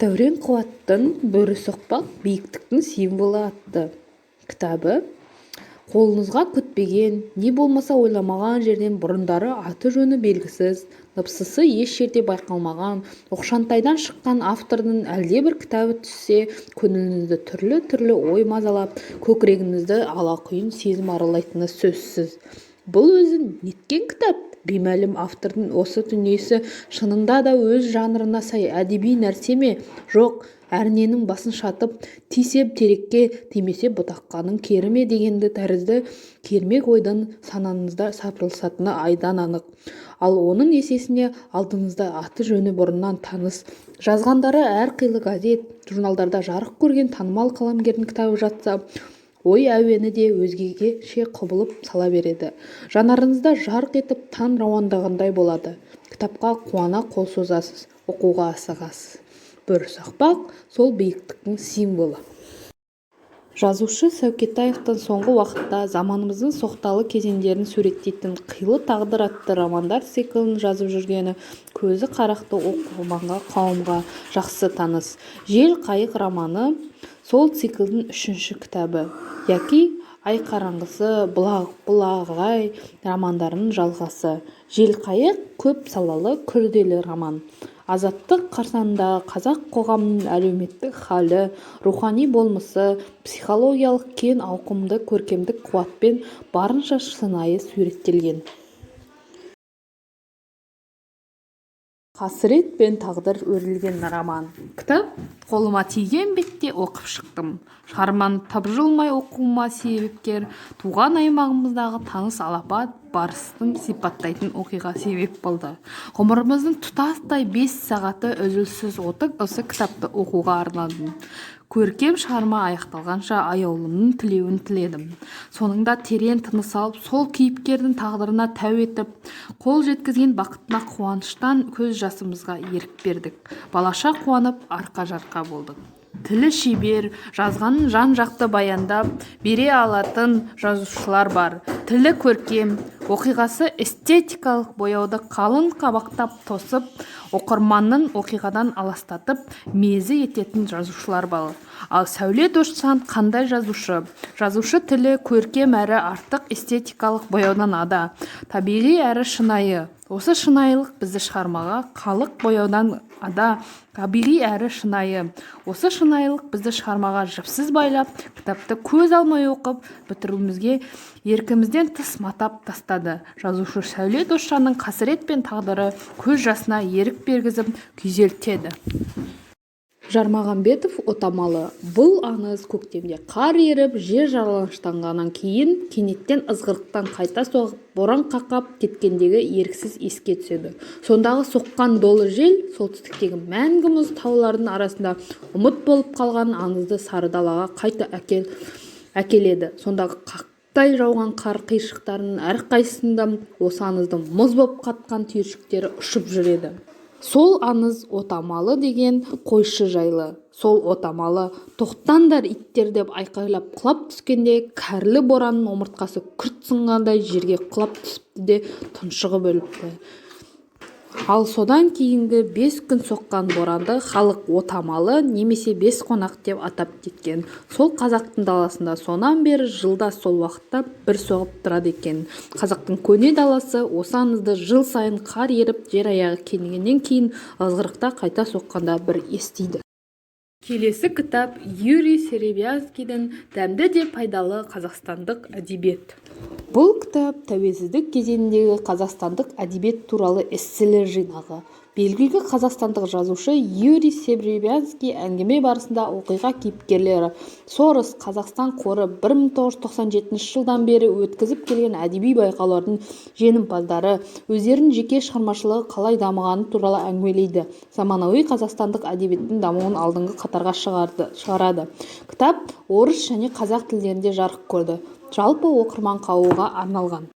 Дәурен қуаттың «Бөрі соқпақ биіктіктің символы» атты кітабы қолыңызға күтпеген, не болмаса ойламаған жерден бұрындары аты-жөні белгісіз, ныпсысы еш жерде байқалмаған, оқшантайдан шыққан автордың әлдебір кітабы түссе, көңіліңізді түрлі ой мазалап, көкірегіңізді алақұйын сезім аралайтыны сөзсіз. Бұл өзі неткен кітап? Беймәлім автордың осы дүниесі шынында да өз жанрына сай әдеби нәрсе ме? Жоқ, әрненің басын шатып, тисе терекке, тимесе бұтаққаның кері ме дегенді тәрізді кермек ойдан санаңызда сапырылысатыны айдан анық. Ал оның есесіне алдыңызда аты-жөні бұрыннан таныс, жазғандары әрқилы газет, журналдарда жарық көрген танымал қаламгердің кітабы жатса, ой әуені де өзгеше құбылып сала береді. Жанарыңызда жарқ етіп таң рауандағандай болады. Кітапқа қуана қол созасыз, оқуға асығасыз. Бөрі соқпақ сол биіктіктің символы. Жазушы Сәукетаевтың соңғы уақытта заманымыздың соқталы кезеңдерін суреттейтін «Қилы тағдыр» атты романдар циклін жазып жүргені көзі қарақты оқырманға қауымға жақсы таныс. «Жел қайық» романы сол циклдің 3-ші кітабы. Яки «Ай қараңғысы», «Бұлағай» романдарының жалғасы. «Жел қайық» көп салалы күрделі роман. Азаттық қарсаңындағы қазақ қоғамының әлеуметтік халі, рухани болмысы, психологиялық кең ауқымды көркемдік қуатпен барынша шынайы суреттелген. Қасірет пен тағдыр өрілген роман. Кітап қолыма тиген бетте оқып шықтым. Шығарманы тапжылмай оқуыма себепкер туған аймағымыздағы таныс алапат барыстың сипаттайтын оқиға себеп болды. Ғұмырымыздың тұтастай 5 сағаты үзіліссіз осы кітапты оқуға арнадым. Көркем шығарма аяқталғанша аяулымның тілеуін тіледім. Соныңда терең тыныс алып, сол кейіпкердің тағдырына тәу етіп, қол жеткізген бақытына қуаныштан көз жасымызға ерік бердік. Балаша қуанып, арқа-жарқа болдық. Тілі шебер, жазғанын жан-жақты баяндап бере алатын жазушылар бар. Тілі көркем, оқиғасы эстетикалық бояуды қалың қабақтап тосып, оқырманның оқиғадан аластатып, мезі ететін жазушылар бар. Ал Сәуле Досжан қандай жазушы? Жазушы тілі көркем әрі артық эстетикалық бояудан ада, табиғи әрі шынайы. Осы шынайылық бізді шығармаға қалық бояудан ада, табиғи әрі шынайы. Осы шынайылық бізді шығармаға жіпсіз байлап, кітапты көз алмай оқып, бітіруімізге еркімізден тыс матап тастады. Жазушы Сәуле Досжанның қасірет пен тағдыры көз жасына ерік бергізіп күйзелтеді. Жармағанбетов отамалы. Бұл аңыз көктемде қар еріп, жер жараланшақтанғаннан кейін кенеттен ызғырықтан қайта соғып, боран қақап кеткендегі еріксіз еске түседі. Сондағы соққан долы жел солтүстіктегі мәңгі мұз таулардың арасында ұмыт болып қалған аңызды сары далаға қайта әкеледі. Сондағы қақтай жауған қар қиыршықтарының әрқайсысында осы аңыздың мұз боп қатқан түйіршіктері ұшып жүреді. Сол аңыз отамалы деген қойшы жайлы. Сол отамалы тоқтаңдар иттер деп айқайлап құлап түскенде кәрлі боранның омыртқасы күрт сынғандай жерге құлап түсіпті де тұншығып өліпті. Ал содан кейінгі 5 күн соққан боранды халық отамалы немесе 5 қонақ деп атап кеткен. Сол қазақтың даласында сонан бері жылда сол уақытта бір соғып тұрады екен. Қазақтың көне даласы осы аңызды жыл сайын қар еріп жер аяғы кеңігеннен кейін ызғырықта қайта соққанда бір естиді. Келесі кітап Юрий Серебрянскийдің «Дәмді де пайдалы қазақстандық әдебиет». Бұл кітап тәуелсіздік кезеңіндегі қазақстандық әдебиет туралы эсселер жинағы. Белгілі қазақстандық жазушы Юрий Серебрянский әңгіме барысында оқиға кейіпкерлері Сорос Қазақстан қоры 1997 жылдан бері өткізіп келген әдеби байқаулардың жеңімпаздары өздерінің жеке шығармашылығы қалай дамығаны туралы әңгімелейді. Заманауи қазақстандық әдебиеттің дамуын алдыңғы қатарға шығарады. Кітап орыс және қазақ тілдерінде жарық көрді. Жалпы оқырман қауымға арналған.